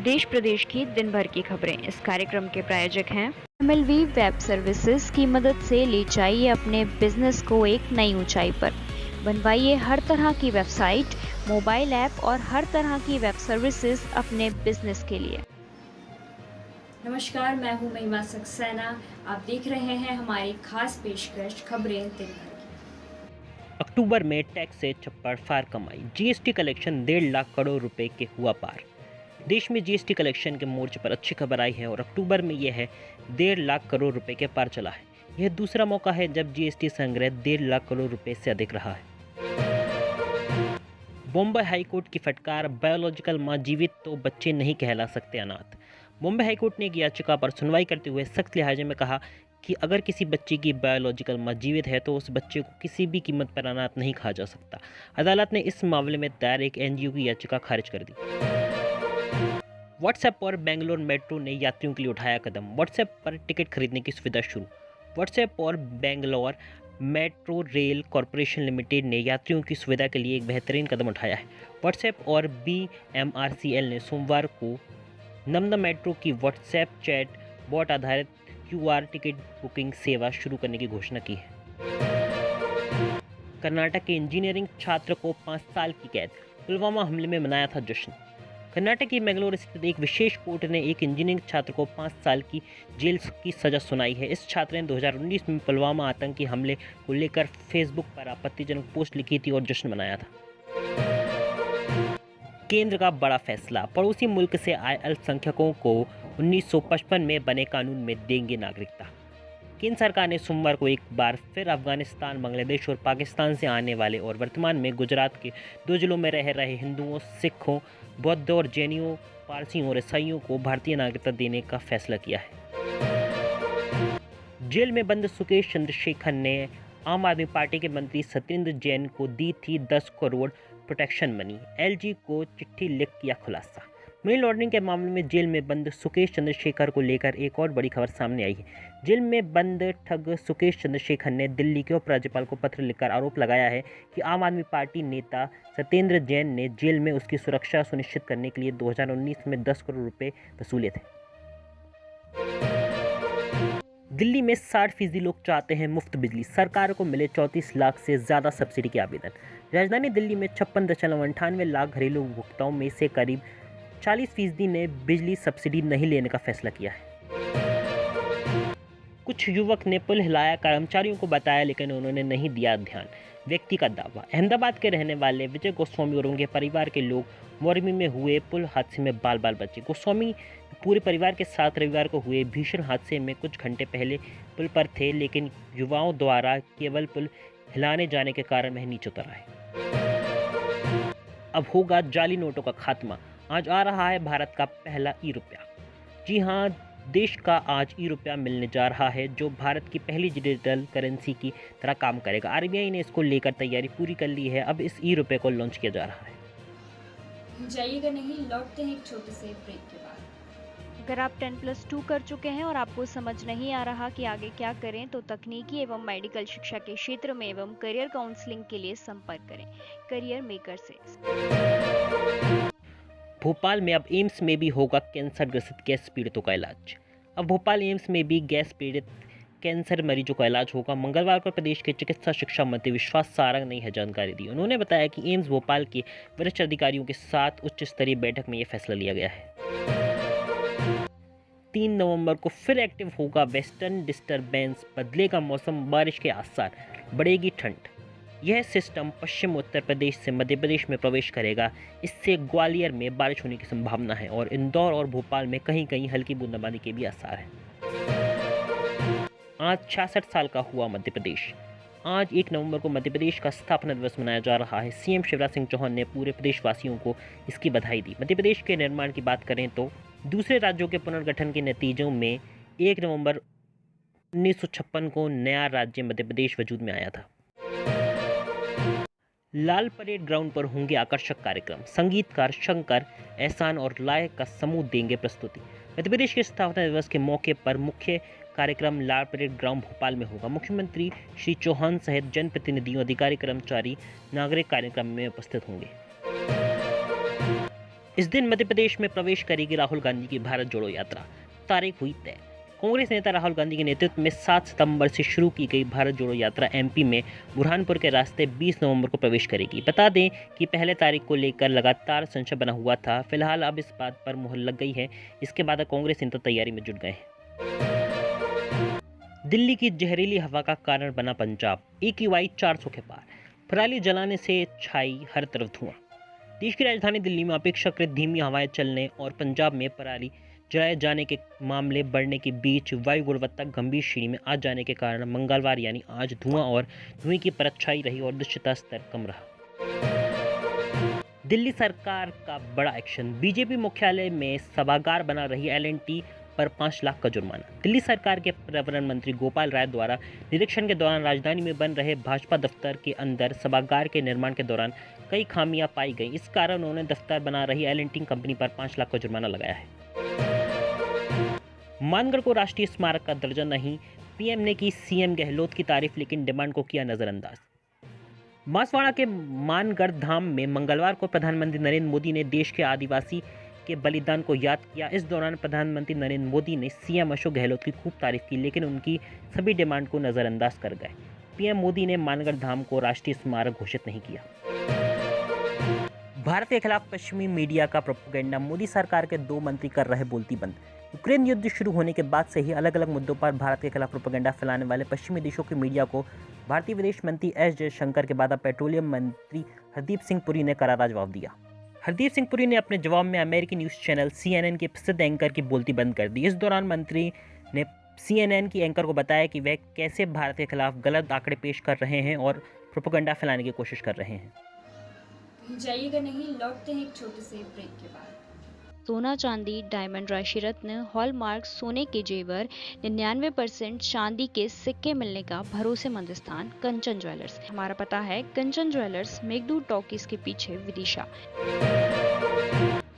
देश प्रदेश की दिन भर की खबरें। इस कार्यक्रम के प्रायोजक हैं MLV वेब सर्विसेज की मदद से ले जाइए अपने बिजनेस को एक नई ऊंचाई पर। बनवाइए हर तरह की वेबसाइट, मोबाइल ऐप और हर तरह की वेब सर्विसेज अपने बिजनेस के लिए। नमस्कार, मैं हूं महिमा सक्सेना। आप देख रहे हैं हमारी खास पेशकश खबरें दिन भर की। अक्टूबर में टैक्स से छप्पर फार कमाई, जीएसटी कलेक्शन 1.5 लाख करोड़ रुपए के हुआ पार। देश में जीएसटी कलेक्शन के मोर्चे पर अच्छी खबर आई है और अक्टूबर में यह है 1.5 लाख करोड़ रुपए के पार चला है। यह दूसरा मौका है जब जीएसटी संग्रह 1.5 लाख करोड़ रुपए से अधिक रहा है। बॉम्बे हाईकोर्ट की फटकार, बायोलॉजिकल मां जीवित तो बच्चे नहीं कहला सकते अनाथ। बॉम्बे हाईकोर्ट ने एक याचिका पर सुनवाई करते हुए सख्त लिहाजे में कहा कि अगर किसी बच्चे की बायोलॉजिकल मां जीवित है तो उस बच्चे को किसी भी कीमत पर अनाथ नहीं कहा जा सकता। अदालत ने इस मामले में दायर एक एनजीओ की याचिका खारिज कर दी। व्हाट्सएप और बेंगलोर मेट्रो ने यात्रियों के लिए उठाया कदम, व्हाट्सएप पर टिकट खरीदने की सुविधा शुरू। व्हाट्सएप और Bangalore metro rail corporation limited ने यात्रियों की सुविधा के लिए एक बेहतरीन कदम उठाया है। व्हाट्सएप और BMRCL ने सोमवार को नमदा मेट्रो की व्हाट्सएप चैट बॉट आधारित QR टिकट बुकिंग सेवा शुरू करने की घोषणा की है। कर्नाटक के इंजीनियरिंग छात्र को 5 साल की कैद, पुलवामा हमले में मनाया था जश्न। कर्नाटक की मैंगलोर स्थित एक विशेष कोर्ट ने एक इंजीनियरिंग छात्र को 5 साल की जेल की सजा सुनाई है। इस छात्र ने 2019 में पुलवामा आतंकी हमले को लेकर फेसबुक पर आपत्तिजनक पोस्ट लिखी थी और जश्न मनाया था। केंद्र का बड़ा फैसला, पड़ोसी मुल्क से आए अल्पसंख्यकों को 1955 में बने कानून में देंगे नागरिकता। केंद्र सरकार ने सोमवार को एक बार फिर अफगानिस्तान, बांग्लादेश और पाकिस्तान से आने वाले और वर्तमान में गुजरात के 2 जिलों में रह रहे हिंदुओं, सिखों, बौद्धों और जैनियों, पारसियों और ईसाइयों को भारतीय नागरिकता देने का फैसला किया है। जेल में बंद सुकेश चंद्रशेखर ने आम आदमी पार्टी के मंत्री सत्येंद्र जैन को दी थी 10 करोड़ प्रोटेक्शन मनी, LG को चिट्ठी लिख किया खुलासा। मनी लॉन्ड्रिंग के मामले में जेल में बंद सुकेश चंद्रशेखर को लेकर एक और बड़ी खबर सामने आई है। जेल में बंद ठग सुकेश चंद्रशेखर ने दिल्ली के उपराज्यपाल को पत्र लिखकर आरोप लगाया है कि आम आदमी पार्टी नेता सत्येंद्र जैन ने जेल में उसकी सुरक्षा सुनिश्चित करने के लिए 2019 में 10 करोड़ रुपए वसूले थे। दिल्ली में 60% लोग चाहते हैं मुफ्त बिजली, सरकार को मिले 34 लाख से ज़्यादा सब्सिडी के आवेदन। राजधानी दिल्ली में 56.98 लाख घरेलू उपभोक्ताओं में से करीब 40% ने बिजली सब्सिडी नहीं लेने का फैसला किया है। कुछ युवक ने पुल हिलाया, कर्मचारियों को बताया लेकिन उन्होंने नहीं दिया ध्यान, व्यक्ति का दावा। अहमदाबाद के रहने वाले विजय गोस्वामी और उनके परिवार के लोग मोरबी में हुए पुल हादसे में बाल बाल बचे। गोस्वामी पूरे परिवार के साथ रविवार को हुए भीषण हादसे में कुछ घंटे पहले पुल पर थे, लेकिन युवाओं द्वारा केवल पुल हिलाने जाने के कारण वह नीचे उतर आए। अब होगा जाली नोटों का खात्मा, आज आ रहा है भारत का पहला ई-रुपया। जी हाँ, देश का आज ई-रुपया मिलने जा रहा है जो भारत की पहली डिजिटल करेंसी की तरह काम करेगा। RBI ने इसको लेकर तैयारी पूरी कर ली है। अब इस ई-रुपये को लॉन्च किया जा रहा है। जाइएगा नहीं, लौटते हैं एक छोटे से ब्रेक के बाद। अगर आप 10+2 कर चुके हैं और आपको समझ नहीं आ रहा कि आगे क्या करें तो तकनीकी एवं मेडिकल शिक्षा के क्षेत्र में एवं करियर काउंसलिंग के लिए संपर्क करें करियर मेकर से। भोपाल में अब एम्स में भी होगा कैंसर ग्रसित गैस पीड़ितों का इलाज। अब भोपाल एम्स में भी गैस पीड़ित कैंसर मरीजों का इलाज होगा। मंगलवार को प्रदेश के चिकित्सा शिक्षा मंत्री विश्वास सारंग ने यह जानकारी दी। उन्होंने बताया कि एम्स भोपाल के वरिष्ठ अधिकारियों के साथ उच्च स्तरीय बैठक में यह फैसला लिया गया है। 3 नवंबर को फिर एक्टिव होगा वेस्टर्न डिस्टर्बेंस, बदलेगा मौसम, बारिश के आसार, बढ़ेगी ठंड। यह सिस्टम पश्चिम उत्तर प्रदेश से मध्य प्रदेश में प्रवेश करेगा। इससे ग्वालियर में बारिश होने की संभावना है और इंदौर और भोपाल में कहीं कहीं हल्की बूंदाबांदी के भी आसार हैं। आज 66 साल का हुआ मध्य प्रदेश। आज 1 नवंबर को मध्य प्रदेश का स्थापना दिवस मनाया जा रहा है। CM शिवराज सिंह चौहान ने पूरे प्रदेशवासियों को इसकी बधाई दी। मध्य प्रदेश के निर्माण की बात करें तो दूसरे राज्यों के पुनर्गठन के नतीजों में 1 नवंबर 1956 को नया राज्य मध्य प्रदेश वजूद में आया था। लाल परेड ग्राउंड पर होंगे आकर्षक कार्यक्रम, संगीतकार शंकर, एहसान और लाय का समूह देंगे प्रस्तुति। मध्य प्रदेश के स्थापना दिवस के मौके पर मुख्य कार्यक्रम लाल परेड ग्राउंड भोपाल में होगा। मुख्यमंत्री श्री चौहान सहित जनप्रतिनिधियों, अधिकारी, कर्मचारी, नागरिक कार्यक्रम में उपस्थित होंगे। इस दिन मध्य प्रदेश में प्रवेश करेगी राहुल गांधी की भारत जोड़ो यात्रा। तारीख हुई तय। कांग्रेस नेता राहुल गांधी के नेतृत्व में 7 सितंबर से शुरू की गई भारत जोड़ो यात्रा एमपी में बुरहानपुर के रास्ते 20 नवंबर को प्रवेश करेगी। बता दें कि पहले तारीख को लेकर लगातार संशय बना हुआ था। फिलहाल अब इस बात पर मुहर लग गई है। इसके बाद कांग्रेस नेता तैयारी में जुट गए हैं। दिल्ली की जहरीली हवा का कारण बना पंजाब। AQI 400 के पार। पराली जलाने से छाई हर तरफ धुआं। देश की राजधानी दिल्ली में अपेक्षाकृत धीमी हवाएं चलने और पंजाब में पराली जलाए जाने के मामले बढ़ने के बीच वायु गुणवत्ता गंभीर श्रेणी में आ जाने के कारण मंगलवार यानी आज धुआं और धुएं की परत छाई रही और दृश्यता स्तर कम रहा। दिल्ली सरकार का बड़ा एक्शन। बीजेपी मुख्यालय में सभागार बना रही L&T पर 5 लाख का जुर्माना। दिल्ली सरकार के पर्यावरण मंत्री गोपाल राय द्वारा निरीक्षण के दौरान राजधानी में बन रहे भाजपा दफ्तर के अंदर सभागार के निर्माण के दौरान कई खामियां पाई गई। इस कारण उन्होंने दफ्तर बना रही L&T कंपनी पर 5 लाख का जुर्माना लगाया है। मानगढ़ को राष्ट्रीय स्मारक का दर्जा नहीं। पीएम ने की सीएम गहलोत की तारीफ, लेकिन डिमांड को किया नजरअंदाज। बांसवाड़ा के मानगढ़ धाम में मंगलवार को प्रधानमंत्री नरेंद्र मोदी ने देश के आदिवासी के बलिदान को याद किया। इस दौरान प्रधानमंत्री नरेंद्र मोदी ने सीएम अशोक गहलोत की खूब तारीफ की, लेकिन उनकी सभी डिमांड को नजरअंदाज कर गए। पीएम मोदी ने मानगढ़ धाम को राष्ट्रीय स्मारक घोषित नहीं किया। भारत के खिलाफ पश्चिमी मीडिया का प्रोपेगेंडा। मोदी सरकार के 2 मंत्री कर रहे बोलती बंद। यूक्रेन युद्ध शुरू होने के बाद से ही अलग अलग मुद्दों पर भारत के खिलाफ प्रोपेगेंडा फैलाने वाले पश्चिमी देशों की मीडिया को भारतीय विदेश मंत्री S जयशंकर के बाद अब पेट्रोलियम मंत्री हरदीप सिंह पुरी ने करारा जवाब दिया। हरदीप सिंह पुरी ने अपने जवाब में अमेरिकी न्यूज़ चैनल CNN के प्रसिद्ध एंकर की बोलती बंद कर दी। इस दौरान मंत्री ने CNN की एंकर को बताया कि वह कैसे भारत के खिलाफ गलत आंकड़े पेश कर रहे हैं और प्रोपेगेंडा फैलाने की कोशिश कर रहे हैं। जाइएगा नहीं, लौटते हैं एक छोटे से ब्रेक के बाद। सोना, चांदी, डायमंड, राशि रत्न, हॉलमार्क, सोने के जेवर, 99% चांदी के सिक्के मिलने का भरोसेमंद स्थान कंचन ज्वेलर्स। हमारा पता है कंचन ज्वेलर्स, मेघदूत टॉकीज के पीछे, Vidisha.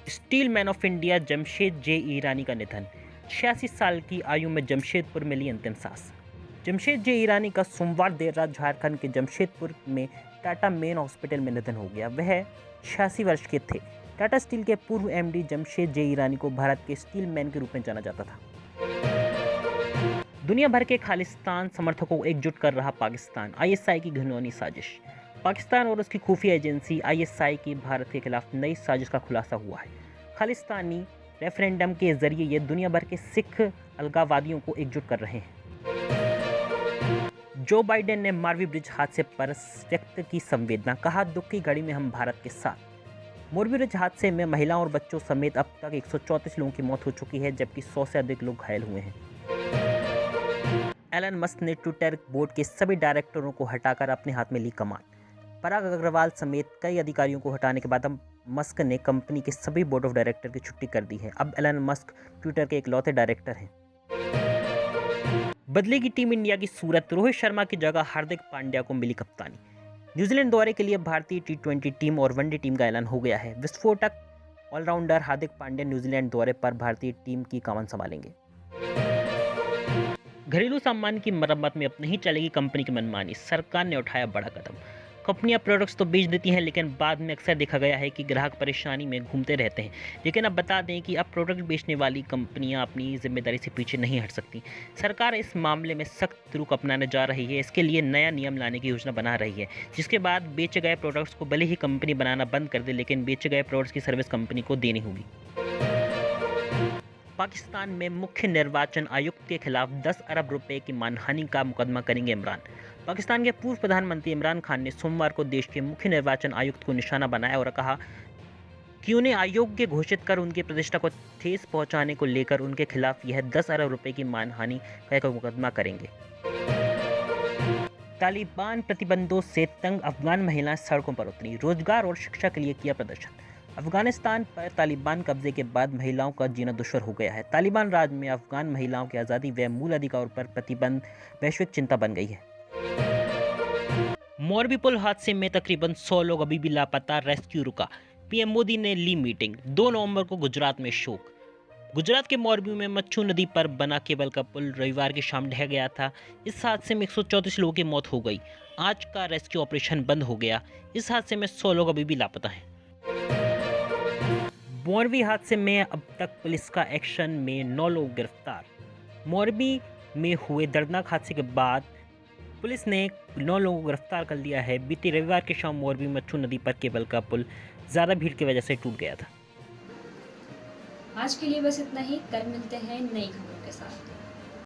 Steel man of India Jamshed J ईरानी का निधन। 86 साल की आयु में जमशेदपुर मिली अंतिम सांस। जमशेद J ईरानी का सोमवार देर रात झारखंड के जमशेदपुर में टाटा मेन हॉस्पिटल में निधन हो गया। वह 86 वर्ष के थे। टाटा स्टील के पूर्व MD जमशेद J ईरानी को भारत के स्टील मैन के रूप में जाना जाता था। दुनिया भर के खालिस्तान समर्थकों को एकजुट कर रहा पाकिस्तान। ISI की घिनौनी साजिश। पाकिस्तान और उसकी खुफिया एजेंसी ISI की भारत के खिलाफ नई साजिश का खुलासा हुआ है। खालिस्तानी रेफरेंडम के जरिए ये दुनिया भर के सिख अलगाववादियों को एकजुट कर रहे हैं। जो बाइडेन ने मारवी ब्रिज हादसे पर व्यक्त की संवेदना। कहा, दुख की घड़ी में हम भारत के साथ। मोरबी ब्रिज हादसे में महिलाओं और बच्चों समेत अब तक 134 लोगों की मौत हो चुकी है, जबकि 100 से अधिक लोग घायल हुए हैं। एलन मस्क ने ट्विटर बोर्ड के सभी डायरेक्टरों को हटाकर अपने हाथ में ली कमान। पराग अग्रवाल समेत कई अधिकारियों को हटाने के बाद अब मस्क ने कंपनी के सभी बोर्ड ऑफ डायरेक्टर की छुट्टी कर दी है। अब एलन मस्क ट्विटर के इकलौते डायरेक्टर हैं। बदलेगी टीम इंडिया की सूरत। रोहित शर्मा की जगह हार्दिक पांड्या को मिली कप्तानी। न्यूजीलैंड दौरे के लिए भारतीय T20 टीम और वनडे टीम का ऐलान हो गया है। विस्फोटक ऑलराउंडर हार्दिक पांड्या न्यूजीलैंड दौरे पर भारतीय टीम की कमान संभालेंगे। घरेलू सामान की मरम्मत में अब नहीं चलेगी कंपनी की मनमानी। सरकार ने उठाया बड़ा कदम। कंपनियां प्रोडक्ट्स तो बेच देती हैं, लेकिन बाद में अक्सर देखा गया है कि ग्राहक परेशानी में घूमते रहते हैं। लेकिन अब बता दें कि अब प्रोडक्ट बेचने वाली कंपनियां अपनी जिम्मेदारी से पीछे नहीं हट सकती। सरकार इस मामले में सख्त रुख अपनाने जा रही है। इसके लिए नया नियम लाने की योजना बना रही है, जिसके बाद बेचे गए प्रोडक्ट्स को भले ही कंपनी बनाना बंद कर दे, लेकिन बेचे गए प्रोडक्ट्स की सर्विस कंपनी को देनी होगी। पाकिस्तान में मुख्य निर्वाचन आयुक्त के खिलाफ 10 अरब रुपए की मानहानि का मुकदमा करेंगे इमरान। पाकिस्तान के पूर्व प्रधानमंत्री इमरान खान ने सोमवार को देश के मुख्य निर्वाचन आयुक्त को निशाना बनाया और कहा कि उन्हें अयोग्य घोषित कर उनकी प्रतिष्ठा को ठेस पहुंचाने को लेकर उनके खिलाफ यह 10 अरब रुपए की मानहानि का मुकदमा करेंगे। तालिबान प्रतिबंधों से तंग अफगान महिलाएं सड़कों पर उतरी। रोजगार और शिक्षा के लिए किया प्रदर्शन। अफगानिस्तान पर तालिबान कब्जे के बाद महिलाओं का जीना दुश्वार हो गया है। तालिबान राज में अफगान महिलाओं की आज़ादी व मूल अधिकारों पर प्रतिबंध वैश्विक चिंता बन गई है। मोरबी पुल हादसे में तकरीबन 100 लोग अभी भी लापता। रेस्क्यू रुका। पीएम मोदी ने ली मीटिंग। 2 नवंबर को गुजरात में शोक। गुजरात के मोरबी में मच्छू नदी पर बना केबल का पुल रविवार की शाम ढह गया था। इस हादसे में 134 लोगों की मौत हो गई। आज का रेस्क्यू ऑपरेशन बंद हो गया। इस हादसे में 100 लोग अभी भी लापता हैं। मोरबी हादसे में अब तक पुलिस का एक्शन में 9 लोग गिरफ्तार। मोरबी में हुए दर्दनाक हादसे के बाद पुलिस ने 9 लोगों को गिरफ्तार कर लिया है। बीती रविवार की शाम मोरबी मच्छू नदी पर केबल का पुल ज़्यादा भीड़ की वजह से टूट गया था। आज के लिए बस इतना ही। कल मिलते हैं नई खबरों के साथ।